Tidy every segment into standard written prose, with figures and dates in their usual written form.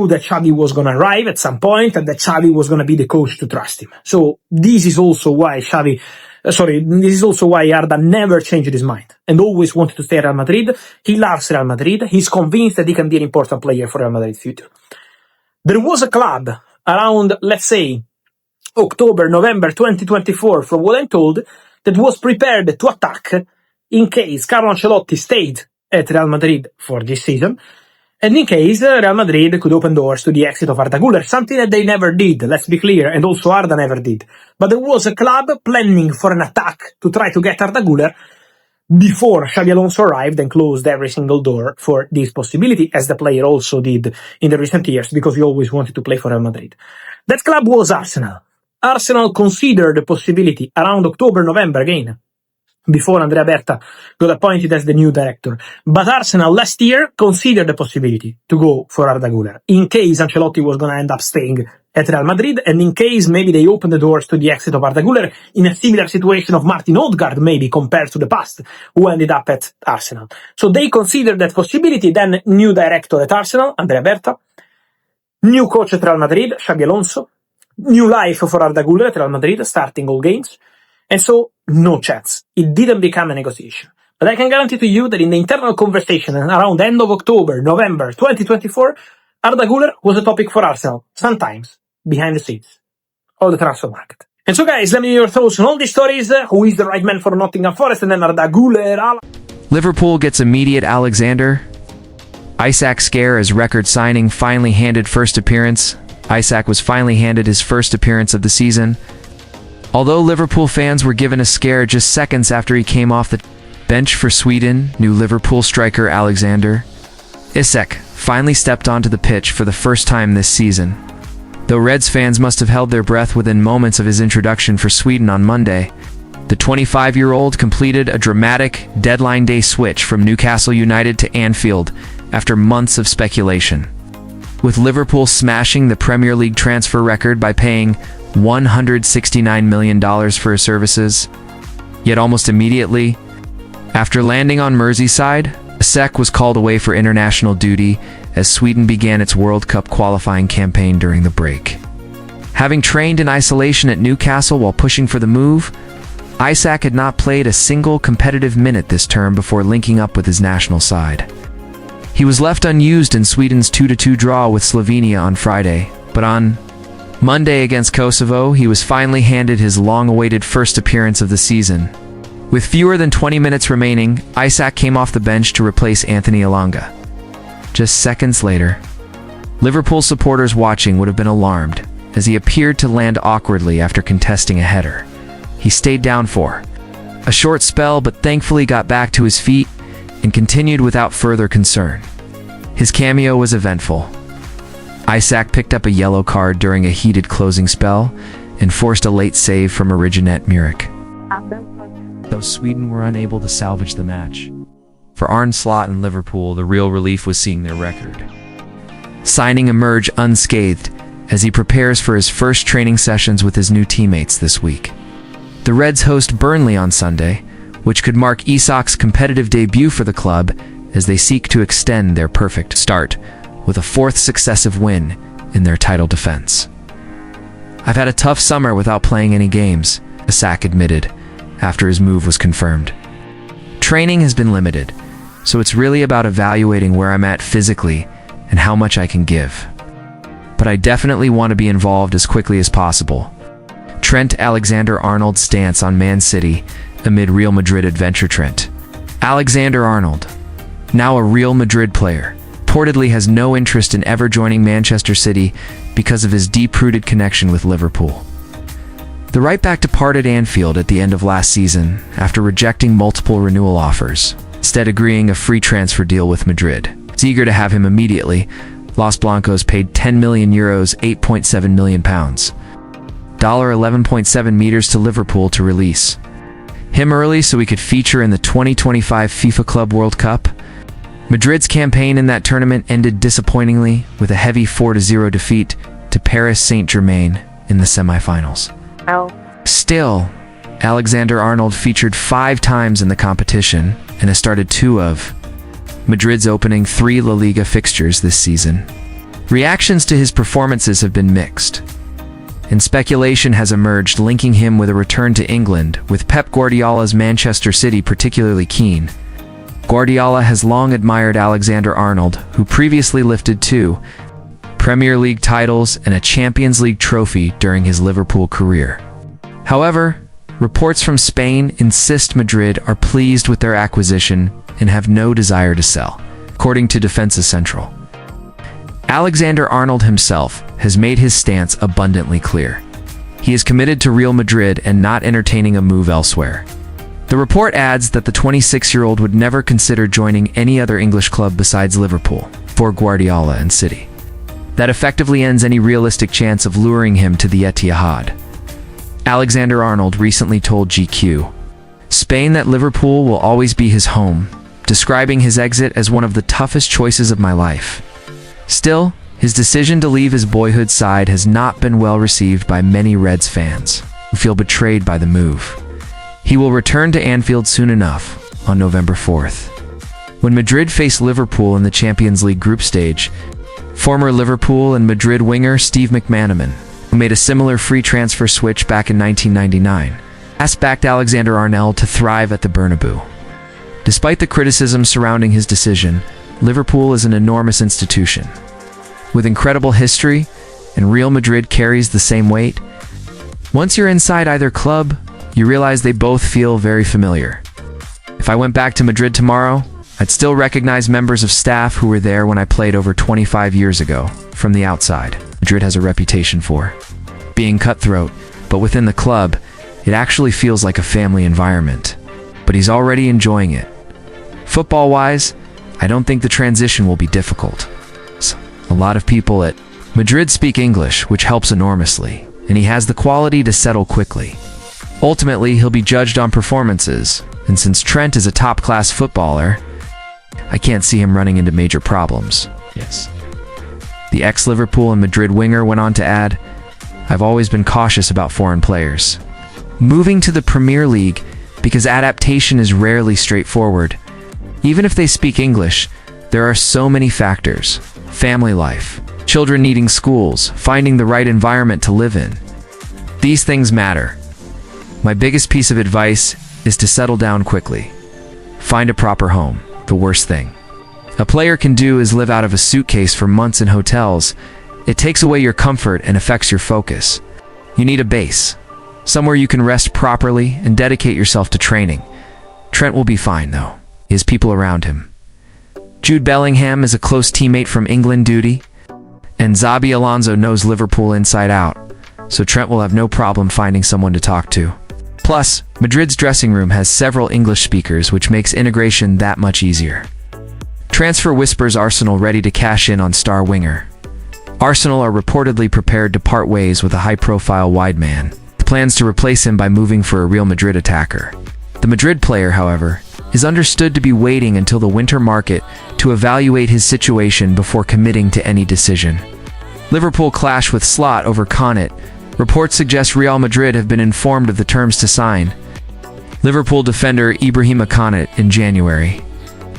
that Xavi was going to arrive at some point and that Xavi was going to be the coach to trust him. So this is also why Arda never changed his mind and always wanted to stay at Real Madrid. He loves Real Madrid. He's convinced that he can be an important player for Real Madrid's future. There was a club around, let's say, October, November 2024, from what I'm told, that was prepared to attack in case Carlo Ancelotti stayed at Real Madrid for this season, and in case Real Madrid could open doors to the exit of Arda Güler, something that they never did, let's be clear, and also Arda never did. But there was a club planning for an attack to try to get Arda Güler before Xabi Alonso arrived and closed every single door for this possibility, as the player also did in the recent years, because he always wanted to play for Real Madrid. That club was Arsenal. Arsenal considered the possibility around October, November again, before Andrea Berta got appointed as the new director. But Arsenal last year considered the possibility to go for Arda Güler, in case Ancelotti was going to end up staying at Real Madrid, and in case maybe they opened the doors to the exit of Arda Güler in a similar situation of Martin Odegaard, maybe compared to the past, who ended up at Arsenal. So they considered that possibility. Then new director at Arsenal, Andrea Berta, new coach at Real Madrid, Xabi Alonso, new life for Arda Güler at Real Madrid, starting all games. And so, no chance. It didn't become a negotiation. But I can guarantee to you that in the internal conversation around end of October, November 2024, Arda Güler was a topic for Arsenal, sometimes behind the scenes of the transfer market. And so guys, let me know your thoughts on all these stories. Who is the right man for Nottingham Forest? And then Arda Güler. Liverpool gets immediate Alexander Isak scare as record signing finally handed first appearance. Isak was finally handed his first appearance of the season. Although Liverpool fans were given a scare just seconds after he came off the bench for Sweden, new Liverpool striker Alexander Isak finally stepped onto the pitch for the first time this season. Though Reds fans must have held their breath within moments of his introduction for Sweden on Monday, the 25-year-old completed a dramatic deadline day switch from Newcastle United to Anfield after months of speculation, with Liverpool smashing the Premier League transfer record by paying $169 million for his services. Yet almost immediately, after landing on Merseyside, Isak was called away for international duty as Sweden began its World Cup qualifying campaign during the break. Having trained in isolation at Newcastle while pushing for the move, Isak had not played a single competitive minute this term before linking up with his national side. He was left unused in Sweden's 2-2 draw with Slovenia on Friday, but on Monday against Kosovo, he was finally handed his long-awaited first appearance of the season. With fewer than 20 minutes remaining, Isak came off the bench to replace Anthony Elanga. Just seconds later, Liverpool supporters watching would have been alarmed as he appeared to land awkwardly after contesting a header. He stayed down for a short spell, but thankfully got back to his feet and continued without further concern. His cameo was eventful. Isak picked up a yellow card during a heated closing spell and forced a late save from Originette Murik, though Sweden were unable to salvage the match. For Arne Slot and Liverpool, the real relief was seeing their record signing emerge unscathed as he prepares for his first training sessions with his new teammates this week. The Reds host Burnley on Sunday, which could mark Isak's competitive debut for the club as they seek to extend their perfect start with a fourth successive win in their title defense. "I've had a tough summer without playing any games," Isak admitted after his move was confirmed. "Training has been limited, so it's really about evaluating where I'm at physically and how much I can give. But I definitely want to be involved as quickly as possible." Trent Alexander-Arnold's stance on Man City amid Real Madrid adventure. Trent Alexander-Arnold, now a Real Madrid player, reportedly has no interest in ever joining Manchester City because of his deep-rooted connection with Liverpool. The right-back departed Anfield at the end of last season after rejecting multiple renewal offers, instead agreeing a free transfer deal with Madrid. It's eager to have him immediately. Los Blancos paid €10 million, £8.7 million, $11.7 meters to Liverpool to release him early so he could feature in the 2025 FIFA Club World Cup. Madrid's campaign in that tournament ended disappointingly with a heavy 4-0 defeat to Paris Saint-Germain in the semi-finals. Still, Alexander-Arnold featured 5 times in the competition and has started 2 of Madrid's opening 3 La Liga fixtures this season. Reactions to his performances have been mixed, and speculation has emerged linking him with a return to England, with Pep Guardiola's Manchester City particularly keen. Guardiola has long admired Alexander-Arnold, who previously lifted 2 Premier League titles and a Champions League trophy during his Liverpool career. However, reports from Spain insist Madrid are pleased with their acquisition and have no desire to sell, according to Defensa Central. Alexander-Arnold himself has made his stance abundantly clear. He is committed to Real Madrid and not entertaining a move elsewhere. The report adds that the 26-year-old would never consider joining any other English club besides Liverpool, for Guardiola and City. That effectively ends any realistic chance of luring him to the Etihad. Alexander-Arnold recently told GQ, "Spain, that Liverpool will always be his home," describing his exit as one of the toughest choices of my life. Still, his decision to leave his boyhood side has not been well received by many Reds fans, who feel betrayed by the move. He will return to Anfield soon enough, on November 4th. When Madrid face Liverpool in the Champions League group stage, former Liverpool and Madrid winger Steve McManaman, who made a similar free transfer switch back in 1999, backed Alexander-Arnold to thrive at the Bernabeu. Despite the criticism surrounding his decision, Liverpool is an enormous institution. With incredible history, and Real Madrid carries the same weight, once you're inside either club, you realize they both feel very familiar. If I went back to Madrid tomorrow, I'd still recognize members of staff who were there when I played over 25 years ago, from the outside. Madrid has a reputation for being cutthroat, but within the club, it actually feels like a family environment. But he's already enjoying it. Football-wise, I don't think the transition will be difficult. A lot of people at Madrid speak English, which helps enormously, and he has the quality to settle quickly. Ultimately, he'll be judged on performances, and since Trent is a top-class footballer, I can't see him running into major problems. Yes. The ex-Liverpool and Madrid winger went on to add, "I've always been cautious about foreign players moving to the Premier League because adaptation is rarely straightforward. Even if they speak English, there are so many factors: family life, children needing schools, finding the right environment to live in. These things matter. My biggest piece of advice is to settle down quickly. Find a proper home. The worst thing a player can do is live out of a suitcase for months in hotels. It takes away your comfort and affects your focus. You need a base, somewhere you can rest properly and dedicate yourself to training. Trent will be fine, though. He has people around him. Jude Bellingham is a close teammate from England duty, and Xabi Alonso knows Liverpool inside out, so Trent will have no problem finding someone to talk to. Plus, Madrid's dressing room has several English speakers, which makes integration that much easier. Transfer whispers Arsenal ready to cash in on star winger. Arsenal are reportedly prepared to part ways with a high-profile wide man, with plans to replace him by moving for a Real Madrid attacker. The Madrid player, however, is understood to be waiting until the winter market to evaluate his situation before committing to any decision. Liverpool clash with Slot over Connaught. Reports suggest Real Madrid have been informed of the terms to sign Liverpool defender Ibrahima Connaught in January.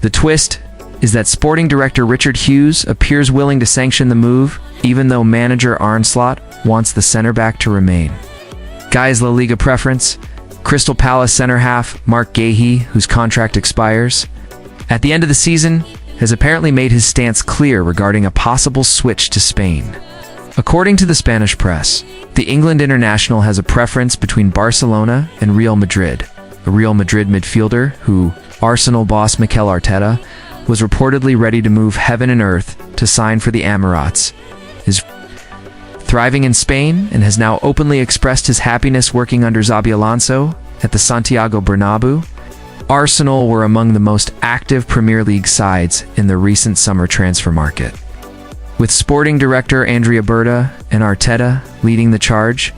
The twist is that sporting director Richard Hughes appears willing to sanction the move, even though manager Arne Slot wants the centre-back to remain. Guy's La Liga preference: Crystal Palace centre-half Mark Gahey, whose contract expires at the end of the season, has apparently made his stance clear regarding a possible switch to Spain. According to the Spanish press, the England international has a preference between Barcelona and Real Madrid. A Real Madrid midfielder, who Arsenal boss Mikel Arteta was reportedly ready to move heaven and earth to sign for the Emirates, is thriving in Spain and has now openly expressed his happiness working under Xabi Alonso at the Santiago Bernabeu. Arsenal were among the most active Premier League sides in the recent summer transfer market, with sporting director Andrea Berta and Arteta leading the charge.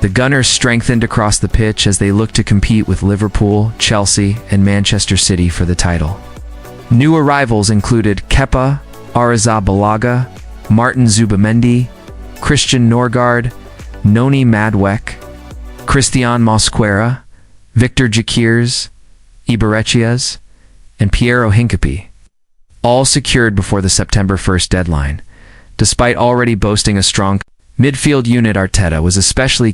The Gunners strengthened across the pitch as they look to compete with Liverpool, Chelsea, and Manchester City for the title. New arrivals included Kepa Arrizabalaga, Martin Zubamendi, Christian Norgard, Noni Madwek, Christian Mosquera, Victor Jaquirs, Ibarrechias, and Piero Hincapi, all secured before the September 1st deadline. despite already boasting a strong midfield unit. Arteta was especially